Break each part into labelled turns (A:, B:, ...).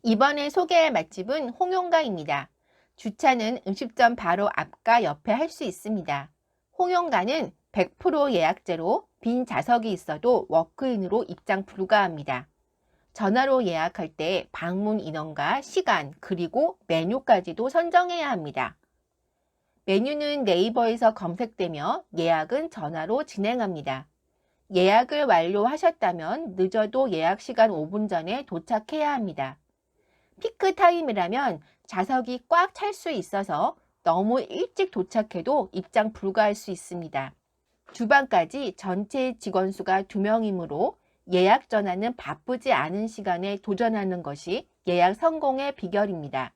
A: 이번에 소개할 맛집은 홍용가입니다. 주차는 음식점 바로 앞과 옆에 할 수 있습니다. 홍용가는 100% 예약제로 빈 좌석이 있어도 워크인으로 입장 불가합니다. 전화로 예약할 때 방문 인원과 시간 그리고 메뉴까지도 선정해야 합니다. 메뉴는 네이버에서 검색되며 예약은 전화로 진행합니다. 예약을 완료하셨다면 늦어도 예약 시간 5분 전에 도착해야 합니다. 피크 타임이라면 좌석이 꽉 찰 수 있어서 너무 일찍 도착해도 입장 불가할 수 있습니다. 주방까지 전체 직원 수가 2명이므로 예약 전화는 바쁘지 않은 시간에 도전하는 것이 예약 성공의 비결입니다.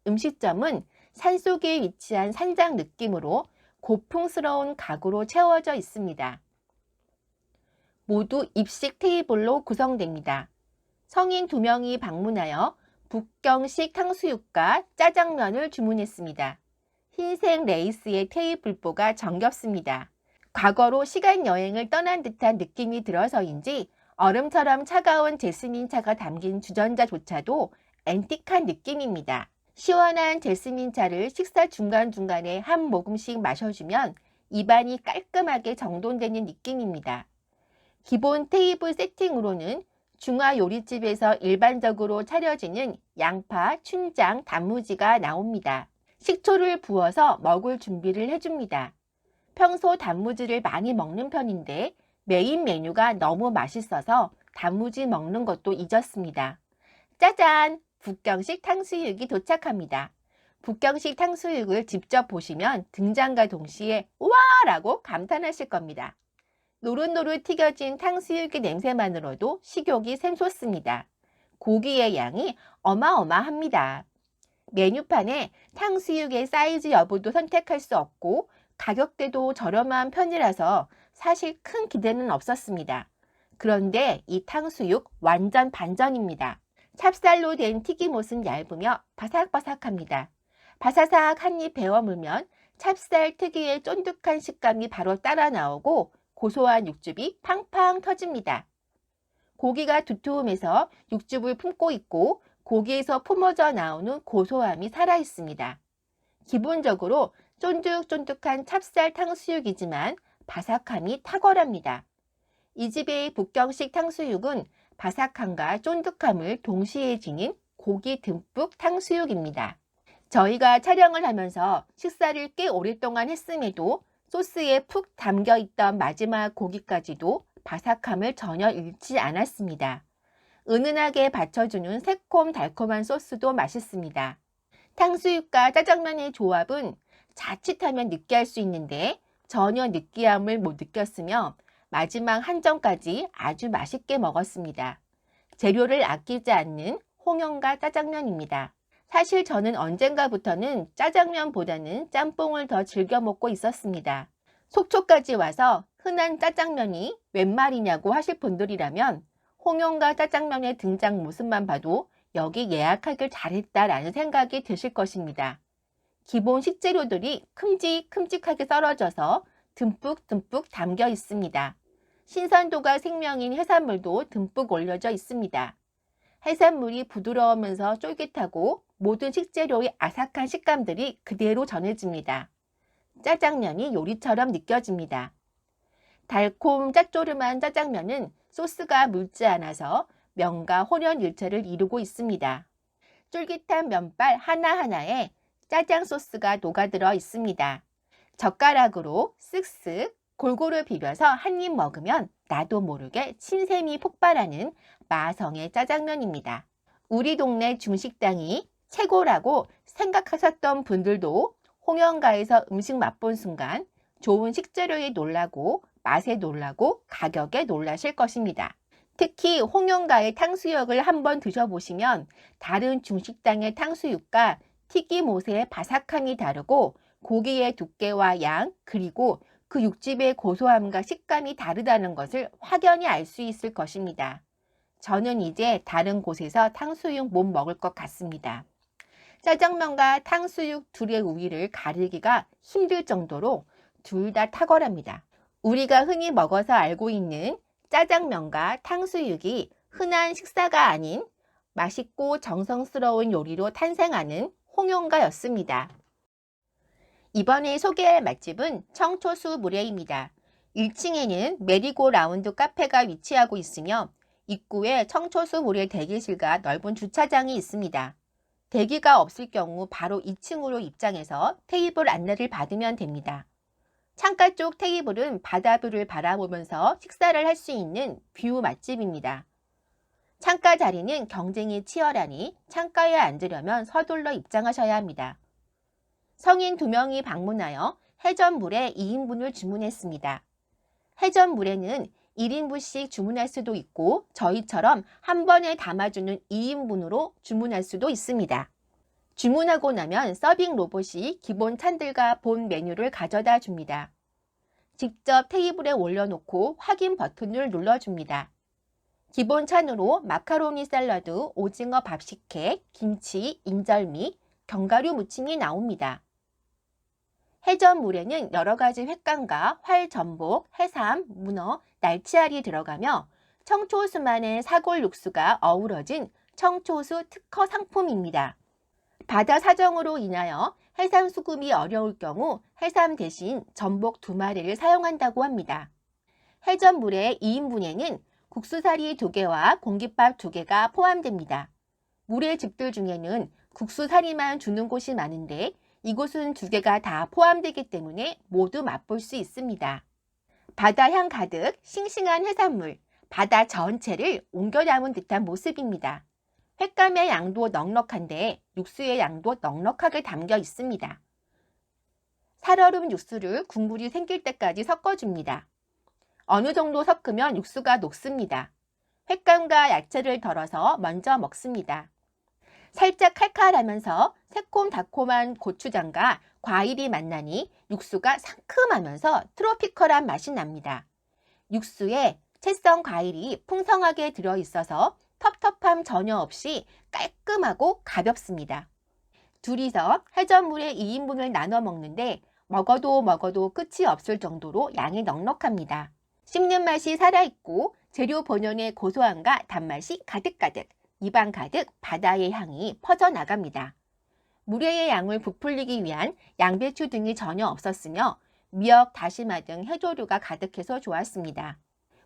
A: 음식점은 산속에 위치한 산장 느낌으로 고풍스러운 가구로 채워져 있습니다. 모두 입식 테이블로 구성됩니다. 성인 2명이 방문하여 북경식 탕수육과 짜장면을 주문했습니다. 흰색 레이스의 테이블보가 정겹습니다. 과거로 시간 여행을 떠난 듯한 느낌이 들어서인지 얼음처럼 차가운 제스민 차가 담긴 주전자조차도 앤틱한 느낌입니다. 시원한 제스민 차를 식사 중간중간에 한 모금씩 마셔주면 입안이 깔끔하게 정돈되는 느낌입니다. 기본 테이블 세팅으로는 중화 요리집에서 일반적으로 차려지는 양파, 춘장, 단무지가 나옵니다. 식초를 부어서 먹을 준비를 해줍니다. 평소 단무지를 많이 먹는 편인데 메인 메뉴가 너무 맛있어서 단무지 먹는 것도 잊었습니다. 짜잔! 북경식 탕수육이 도착합니다. 북경식 탕수육을 직접 보시면 등장과 동시에 우와! 라고 감탄하실 겁니다. 노릇노릇 튀겨진 탕수육의 냄새만으로도 식욕이 샘솟습니다. 고기의 양이 어마어마합니다. 메뉴판에 탕수육의 사이즈 여부도 선택할 수 없고 가격대도 저렴한 편이라서 사실 큰 기대는 없었습니다. 그런데 이 탕수육 완전 반전입니다. 찹쌀로 된 튀김옷은 얇으며 바삭바삭합니다. 바사삭 한 입 베어 물면 찹쌀 특유의 쫀득한 식감이 바로 따라 나오고 고소한 육즙이 팡팡 터집니다. 고기가 두툼해서 육즙을 품고 있고 고기에서 품어져 나오는 고소함이 살아있습니다. 기본적으로 쫀득쫀득한 찹쌀 탕수육이지만 바삭함이 탁월합니다. 이 집의 북경식 탕수육은 바삭함과 쫀득함을 동시에 지닌 고기 듬뿍 탕수육입니다. 저희가 촬영을 하면서 식사를 꽤 오랫동안 했음에도 소스에 푹 담겨있던 마지막 고기까지도 바삭함을 전혀 잃지 않았습니다. 은은하게 받쳐주는 새콤달콤한 소스도 맛있습니다. 탕수육과 짜장면의 조합은 자칫하면 느끼할 수 있는데 전혀 느끼함을 못 느꼈으며 마지막 한 점까지 아주 맛있게 먹었습니다. 재료를 아끼지 않는 홍영가 짜장면입니다. 사실 저는 언젠가부터는 짜장면보다는 짬뽕을 더 즐겨 먹고 있었습니다. 속초까지 와서 흔한 짜장면이 웬 말이냐고 하실 분들이라면 홍영가 짜장면의 등장 모습만 봐도 여기 예약하길 잘했다라는 생각이 드실 것입니다. 기본 식재료들이 큼직큼직하게 썰어져서 듬뿍듬뿍 담겨 있습니다. 신선도가 생명인 해산물도 듬뿍 올려져 있습니다. 해산물이 부드러우면서 쫄깃하고 모든 식재료의 아삭한 식감들이 그대로 전해집니다. 짜장면이 요리처럼 느껴집니다. 달콤 짭조름한 짜장면은 소스가 묽지 않아서 면과 혼연일체를 이루고 있습니다. 쫄깃한 면발 하나하나에 짜장 소스가 녹아들어 있습니다. 젓가락으로 쓱쓱 골고루 비벼서 한 입 먹으면 나도 모르게 침샘이 폭발하는 마성의 짜장면입니다. 우리 동네 중식당이 최고라고 생각하셨던 분들도 홍영가에서 음식 맛본 순간 좋은 식재료에 놀라고 맛에 놀라고 가격에 놀라실 것입니다. 특히 홍영가의 탕수육을 한번 드셔보시면 다른 중식당의 탕수육과 튀김옷의 바삭함이 다르고 고기의 두께와 양 그리고 그 육즙의 고소함과 식감이 다르다는 것을 확연히 알 수 있을 것입니다. 저는 이제 다른 곳에서 탕수육 못 먹을 것 같습니다. 짜장면과 탕수육 둘의 우위를 가리기가 힘들 정도로 둘 다 탁월합니다. 우리가 흔히 먹어서 알고 있는 짜장면과 탕수육이 흔한 식사가 아닌 맛있고 정성스러운 요리로 탄생하는 홍용가였습니다. 이번에 소개할 맛집은 청초수 물회입니다. 1층에는 메리고 라운드 카페가 위치하고 있으며 입구에 청초수 물회 대기실과 넓은 주차장이 있습니다. 대기가 없을 경우 바로 2층으로 입장해서 테이블 안내를 받으면 됩니다. 창가 쪽 테이블은 바다뷰를 바라보면서 식사를 할 수 있는 뷰 맛집입니다. 창가 자리는 경쟁이 치열하니 창가에 앉으려면 서둘러 입장하셔야 합니다. 성인 2명이 방문하여 해전물회 2인분을 주문했습니다. 해전물회는 1인분씩 주문할 수도 있고 저희처럼 한 번에 담아주는 2인분으로 주문할 수도 있습니다. 주문하고 나면 서빙 로봇이 기본 찬들과 본 메뉴를 가져다 줍니다. 직접 테이블에 올려놓고 확인 버튼을 눌러줍니다. 기본 찬으로 마카로니 샐러드, 오징어 밥식혜, 김치, 인절미, 견과류 무침이 나옵니다. 해전물에는 여러 가지 횟감과 활, 전복, 해삼, 문어, 날치알이 들어가며 청초수만의 사골 육수가 어우러진 청초수 특허 상품입니다. 바다 사정으로 인하여 해삼 수급이 어려울 경우 해삼 대신 전복 2마리를 사용한다고 합니다. 해전물회 2인분에는 국수사리 2개와 공깃밥 2개가 포함됩니다. 물회 집들 중에는 국수사리만 주는 곳이 많은데 이곳은 2개가 다 포함되기 때문에 모두 맛볼 수 있습니다. 바다향 가득 싱싱한 해산물, 바다 전체를 옮겨 담은 듯한 모습입니다. 횟감의 양도 넉넉한데 육수의 양도 넉넉하게 담겨 있습니다. 살얼음 육수를 국물이 생길 때까지 섞어줍니다. 어느 정도 섞으면 육수가 녹습니다. 횟감과 야채를 덜어서 먼저 먹습니다. 살짝 칼칼하면서 새콤달콤한 고추장과 과일이 만나니 육수가 상큼하면서 트로피컬한 맛이 납니다. 육수에 채썬 과일이 풍성하게 들어있어서 텁텁함 전혀 없이 깔끔하고 가볍습니다. 둘이서 해전물에 2인분을 나눠 먹는데 먹어도 끝이 없을 정도로 양이 넉넉합니다. 씹는 맛이 살아있고 재료 본연의 고소함과 단맛이 가득가득, 입안 가득 바다의 향이 퍼져나갑니다. 물회의 양을 부풀리기 위한 양배추 등이 전혀 없었으며 미역, 다시마 등 해조류가 가득해서 좋았습니다.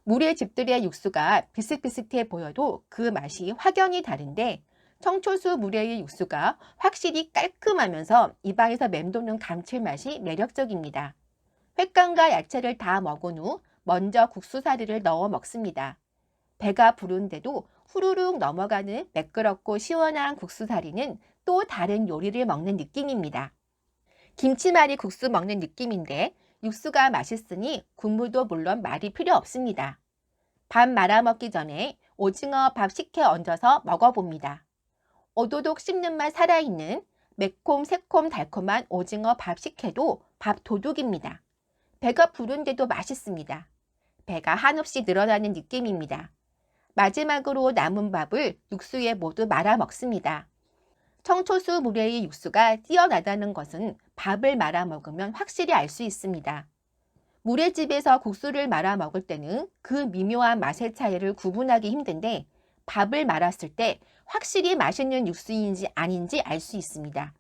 A: 물회 집들의 육수가 비슷비슷해 보여도 그 맛이 확연히 다른데 청초수 물회의 육수가 확실히 깔끔하면서 입안에서 맴도는 감칠맛이 매력적입니다. 횟감과 야채를 다 먹은 후 먼저 국수사리를 넣어 먹습니다. 배가 부른데도 후루룩 넘어가는 매끄럽고 시원한 국수사리는 또 다른 요리를 먹는 느낌입니다. 김치말이 국수 먹는 느낌인데 육수가 맛있으니 국물도 물론 말이 필요 없습니다. 밥 말아 먹기 전에 오징어 밥 식혜 얹어서 먹어봅니다. 오도독 씹는 맛 살아있는 매콤 새콤 달콤한 오징어 밥 식혜도 밥 도둑입니다. 배가 부른데도 맛있습니다. 배가 한없이 늘어나는 느낌입니다. 마지막으로 남은 밥을 육수에 모두 말아 먹습니다. 청초수 물회의 육수가 뛰어나다는 것은 밥을 말아 먹으면 확실히 알 수 있습니다. 물회집에서 국수를 말아 먹을 때는 그 미묘한 맛의 차이를 구분하기 힘든데 밥을 말았을 때 확실히 맛있는 육수인지 아닌지 알 수 있습니다.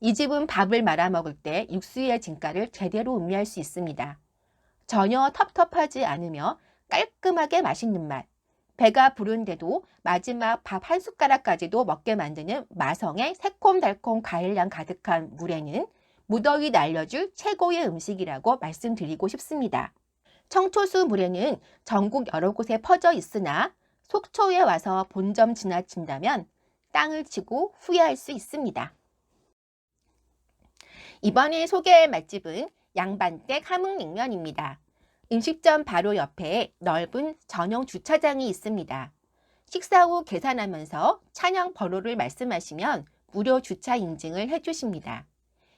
A: 이 집은 밥을 말아 먹을 때 육수의 진가를 제대로 음미할 수 있습니다. 전혀 텁텁하지 않으며 깔끔하게 맛있는 맛, 배가 부른데도 마지막 밥 한 숟가락까지도 먹게 만드는 마성의 새콤달콤 과일향 가득한 물회는 무더위 날려줄 최고의 음식이라고 말씀드리고 싶습니다. 청초수 물회는 전국 여러 곳에 퍼져 있으나 속초에 와서 본점 지나친다면 땅을 치고 후회할 수 있습니다. 이번에 소개할 맛집은 양반댁 함흥냉면입니다. 음식점 바로 옆에 넓은 전용 주차장이 있습니다. 식사 후 계산하면서 차량 번호를 말씀하시면 무료 주차 인증을 해주십니다.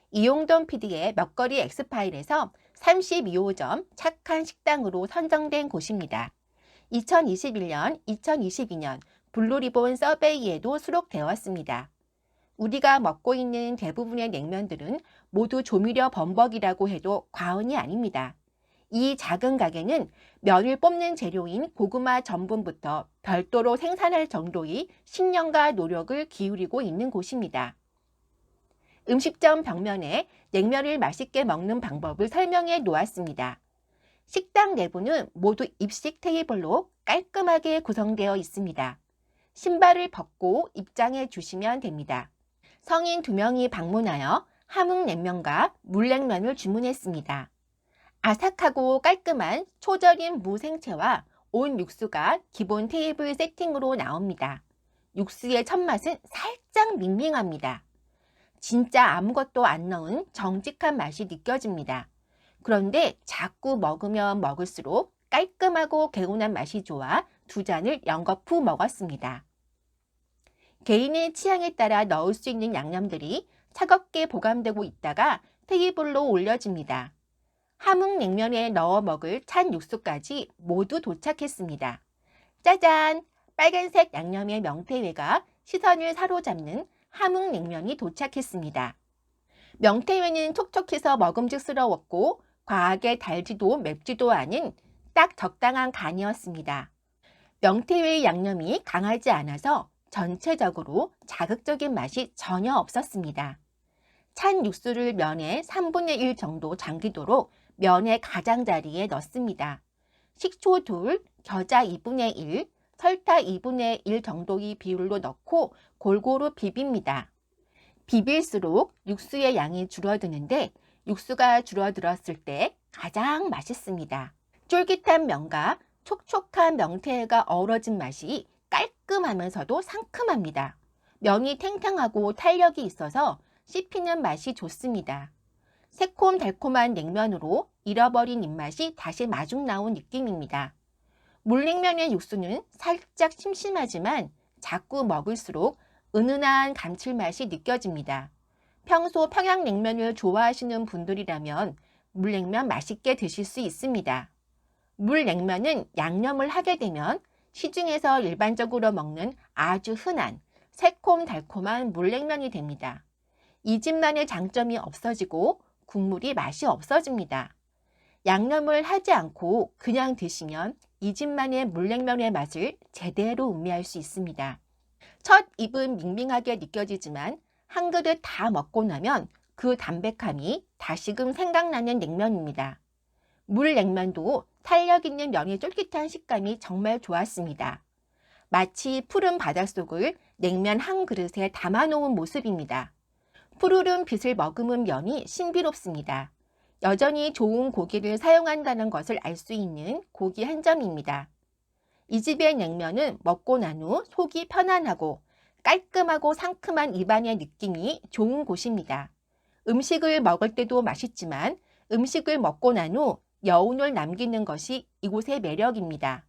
A: 이용돈 PD의 먹거리 엑스파일에서 32호점 착한 식당으로 선정된 곳입니다. 2021년, 2022년 블루리본 서베이에도 수록되었습니다. 우리가 먹고 있는 대부분의 냉면들은 모두 조미료 범벅이라고 해도 과언이 아닙니다. 이 작은 가게는 면을 뽑는 재료인 고구마 전분부터 별도로 생산할 정도의 신념과 노력을 기울이고 있는 곳입니다. 음식점 벽면에 냉면을 맛있게 먹는 방법을 설명해 놓았습니다. 식당 내부는 모두 입식 테이블로 깔끔하게 구성되어 있습니다. 신발을 벗고 입장해 주시면 됩니다. 성인 2명이 방문하여 함흥냉면과 물냉면을 주문했습니다. 아삭하고 깔끔한 초절임 무생채와 온 육수가 기본 테이블 세팅으로 나옵니다. 육수의 첫맛은 살짝 밍밍합니다. 진짜 아무것도 안 넣은 정직한 맛이 느껴집니다. 그런데 자꾸 먹으면 먹을수록 깔끔하고 개운한 맛이 좋아 2잔을 연거푸 먹었습니다. 개인의 취향에 따라 넣을 수 있는 양념들이 차갑게 보관되고 있다가 테이블로 올려집니다. 함흥냉면에 넣어 먹을 찬 육수까지 모두 도착했습니다. 짜잔! 빨간색 양념의 명태회가 시선을 사로잡는 함흥냉면이 도착했습니다. 명태회는 촉촉해서 먹음직스러웠고 과하게 달지도 맵지도 않은 딱 적당한 간이었습니다. 명태회의 양념이 강하지 않아서 전체적으로 자극적인 맛이 전혀 없었습니다. 찬 육수를 면의 3분의 1 정도 잠기도록 면의 가장자리에 넣습니다. 식초 2, 겨자 2분의 1, 설탕 2분의 1 정도의 비율로 넣고 골고루 비빕니다. 비빌수록 육수의 양이 줄어드는데 육수가 줄어들었을 때 가장 맛있습니다. 쫄깃한 면과 촉촉한 명태회가 어우러진 맛이 깔끔하면서도 상큼합니다. 면이 탱탱하고 탄력이 있어서 씹히는 맛이 좋습니다. 새콤달콤한 냉면으로 잃어버린 입맛이 다시 마중 나온 느낌입니다. 물냉면의 육수는 살짝 심심하지만 자꾸 먹을수록 은은한 감칠맛이 느껴집니다. 평소 평양냉면을 좋아하시는 분들이라면 물냉면 맛있게 드실 수 있습니다. 물냉면은 양념을 하게 되면 시중에서 일반적으로 먹는 아주 흔한 새콤달콤한 물냉면이 됩니다. 이 집만의 장점이 없어지고 국물이 맛이 없어집니다. 양념을 하지 않고 그냥 드시면 이 집만의 물냉면의 맛을 제대로 음미할 수 있습니다. 첫 입은 밍밍하게 느껴지지만 한 그릇 다 먹고 나면 그 담백함이 다시금 생각나는 냉면입니다. 물냉면도 탄력 있는 면의 쫄깃한 식감이 정말 좋았습니다. 마치 푸른 바닷속을 냉면 한 그릇에 담아놓은 모습입니다. 푸르른 빛을 머금은 면이 신비롭습니다. 여전히 좋은 고기를 사용한다는 것을 알 수 있는 고기 한 점입니다. 이 집의 냉면은 먹고 난 후 속이 편안하고 깔끔하고 상큼한 입안의 느낌이 좋은 곳입니다. 음식을 먹을 때도 맛있지만 음식을 먹고 난 후 여운을 남기는 것이 이곳의 매력입니다.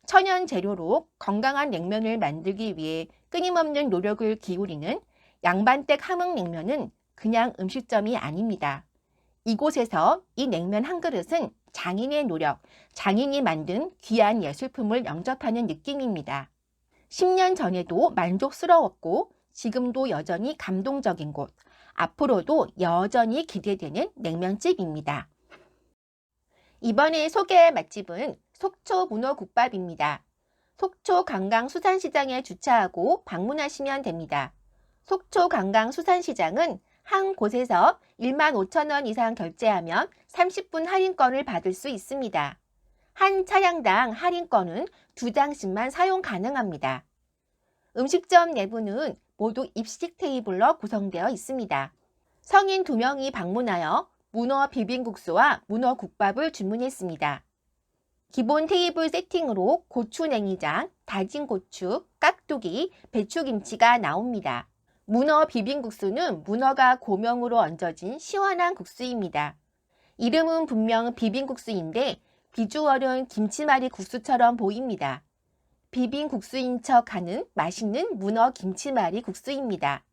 A: 천연 재료로 건강한 냉면을 만들기 위해 끊임없는 노력을 기울이는 양반댁 함흥냉면은 그냥 음식점이 아닙니다. 이곳에서 이 냉면 한 그릇은 장인의 노력, 장인이 만든 귀한 예술품을 영접하는 느낌입니다. 10년 전에도 만족스러웠고 지금도 여전히 감동적인 곳, 앞으로도 여전히 기대되는 냉면집입니다. 이번에 소개할 맛집은 속초 문어국밥입니다. 속초 관광수산시장에 주차하고 방문하시면 됩니다. 속초 관광수산시장은 한 곳에서 15,000원 이상 결제하면 30분 할인권을 받을 수 있습니다. 한 차량당 할인권은 2장씩만 사용 가능합니다. 음식점 내부는 모두 입식 테이블로 구성되어 있습니다. 성인 2명이 방문하여 문어 비빔국수와 문어국밥을 주문했습니다. 기본 테이블 세팅으로 고추냉이장, 다진 고추, 깍두기, 배추김치가 나옵니다. 문어 비빔국수는 문어가 고명으로 얹어진 시원한 국수입니다. 이름은 분명 비빔국수인데 비주얼은 김치말이 국수처럼 보입니다. 비빔국수인 척하는 맛있는 문어 김치말이 국수입니다.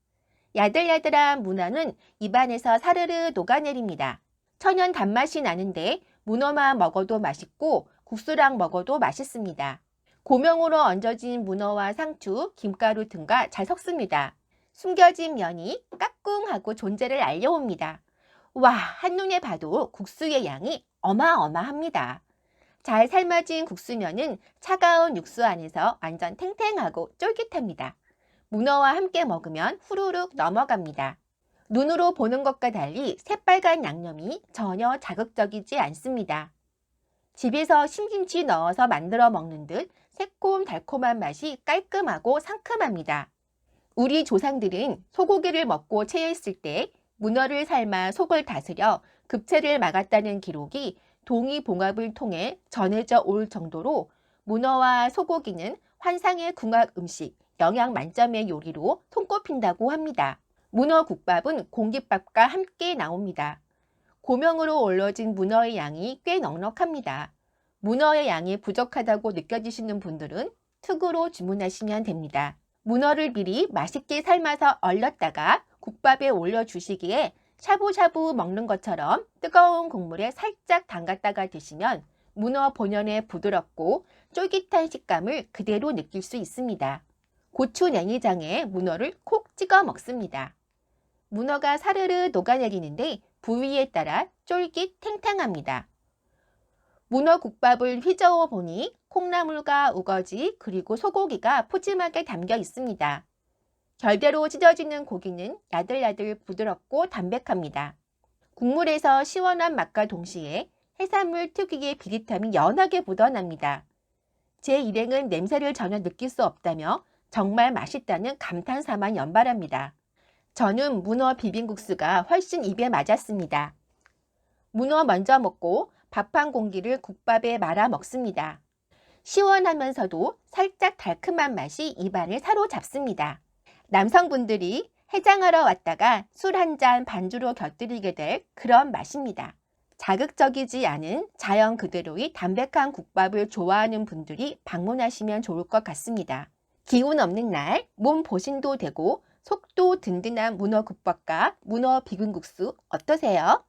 A: 야들야들한 문어는 입안에서 사르르 녹아내립니다. 천연 단맛이 나는데 문어만 먹어도 맛있고 국수랑 먹어도 맛있습니다. 고명으로 얹어진 문어와 상추, 김가루 등과 잘 섞습니다. 숨겨진 면이 까꿍하고 존재를 알려옵니다. 와, 한눈에 봐도 국수의 양이 어마어마합니다. 잘 삶아진 국수면은 차가운 육수 안에서 완전 탱탱하고 쫄깃합니다. 문어와 함께 먹으면 후루룩 넘어갑니다. 눈으로 보는 것과 달리 새빨간 양념이 전혀 자극적이지 않습니다. 집에서 신김치 넣어서 만들어 먹는 듯 새콤달콤한 맛이 깔끔하고 상큼합니다. 우리 조상들은 소고기를 먹고 체했을 때 문어를 삶아 속을 다스려 급체를 막았다는 기록이 동의봉합을 통해 전해져 올 정도로 문어와 소고기는 환상의 궁합 음식, 영양 만점의 요리로 손꼽힌다고 합니다. 문어 국밥은 공깃밥과 함께 나옵니다. 고명으로 올려진 문어의 양이 꽤 넉넉합니다. 문어의 양이 부족하다고 느껴지시는 분들은 특으로 주문하시면 됩니다. 문어를 미리 맛있게 삶아서 얼렸다가 국밥에 올려주시기에 샤브샤브 먹는 것처럼 뜨거운 국물에 살짝 담갔다가 드시면 문어 본연의 부드럽고 쫄깃한 식감을 그대로 느낄 수 있습니다. 고추 냉이장에 문어를 콕 찍어 먹습니다. 문어가 사르르 녹아내리는데 부위에 따라 쫄깃 탱탱합니다. 문어 국밥을 휘저어 보니 콩나물과 우거지 그리고 소고기가 푸짐하게 담겨 있습니다. 결대로 찢어지는 고기는 야들야들 부드럽고 담백합니다. 국물에서 시원한 맛과 동시에 해산물 특유의 비릿함이 연하게 묻어납니다. 제 일행은 냄새를 전혀 느낄 수 없다며 정말 맛있다는 감탄사만 연발합니다. 저는 문어 비빔국수가 훨씬 입에 맞았습니다. 문어 먼저 먹고 밥 한 공기를 국밥에 말아 먹습니다. 시원하면서도 살짝 달큼한 맛이 입안을 사로잡습니다. 남성분들이 해장하러 왔다가 술 한 잔 반주로 곁들이게 될 그런 맛입니다. 자극적이지 않은 자연 그대로의 담백한 국밥을 좋아하는 분들이 방문하시면 좋을 것 같습니다. 기운 없는 날 몸 보신도 되고 속도 든든한 문어 국밥과 문어 비빔국수 어떠세요?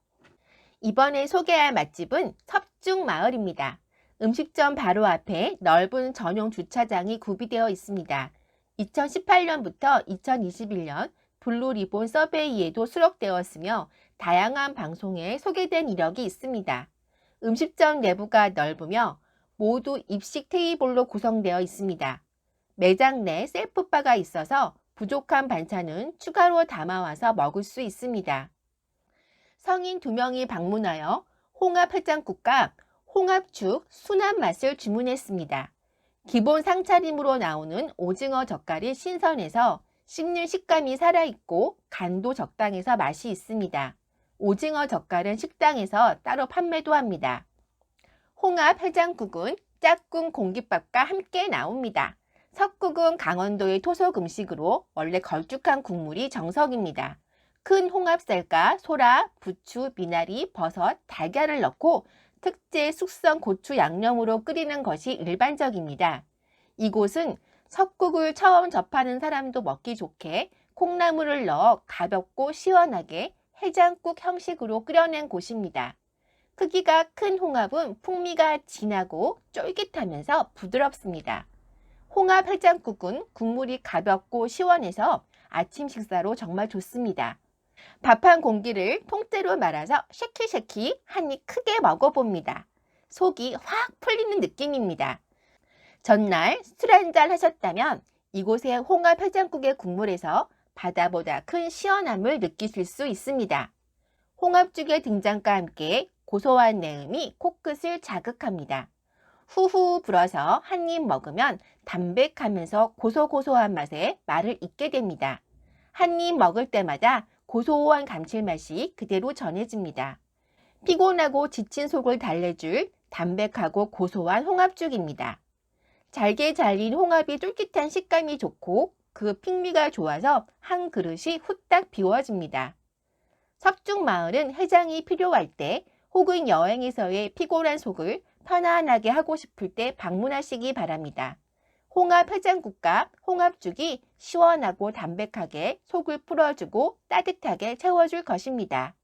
A: 이번에 소개할 맛집은 섭중마을입니다. 음식점 바로 앞에 넓은 전용 주차장이 구비되어 있습니다. 2018년부터 2021년 블루리본 서베이에도 수록되었으며 다양한 방송에 소개된 이력이 있습니다. 음식점 내부가 넓으며 모두 입식 테이블로 구성되어 있습니다. 매장 내 셀프바가 있어서 부족한 반찬은 추가로 담아와서 먹을 수 있습니다. 성인 2명이 방문하여 홍합해장국과 홍합죽 순한 맛을 주문했습니다. 기본 상차림으로 나오는 오징어 젓갈이 신선해서 씹는 식감이 살아있고 간도 적당해서 맛이 있습니다. 오징어 젓갈은 식당에서 따로 판매도 합니다. 홍합해장국은 짝꿍 공깃밥과 함께 나옵니다. 석국은 강원도의 토속 음식으로 원래 걸쭉한 국물이 정석입니다. 큰 홍합살과 소라, 부추, 미나리, 버섯, 달걀을 넣고 특제 숙성 고추 양념으로 끓이는 것이 일반적입니다. 이곳은 석국을 처음 접하는 사람도 먹기 좋게 콩나물을 넣어 가볍고 시원하게 해장국 형식으로 끓여낸 곳입니다. 크기가 큰 홍합은 풍미가 진하고 쫄깃하면서 부드럽습니다. 홍합 해장국은 국물이 가볍고 시원해서 아침 식사로 정말 좋습니다. 밥 한 공기를 통째로 말아서 쉐키쉐키 한 입 크게 먹어봅니다. 속이 확 풀리는 느낌입니다. 전날 술 한잔 하셨다면 이곳의 홍합 해장국의 국물에서 바다보다 큰 시원함을 느끼실 수 있습니다. 홍합죽의 등장과 함께 고소한 내음이 코끝을 자극합니다. 후후 불어서 한 입 먹으면 담백하면서 고소고소한 맛에 말을 잇게 됩니다. 한 입 먹을 때마다 고소한 감칠맛이 그대로 전해집니다. 피곤하고 지친 속을 달래줄 담백하고 고소한 홍합죽입니다. 잘게 잘린 홍합이 쫄깃한 식감이 좋고 그 풍미가 좋아서 한 그릇이 후딱 비워집니다. 섭중마을은 해장이 필요할 때 혹은 여행에서의 피곤한 속을 편안하게 하고 싶을 때 방문하시기 바랍니다. 홍합 해장국과 홍합죽이 시원하고 담백하게 속을 풀어주고 따뜻하게 채워줄 것입니다.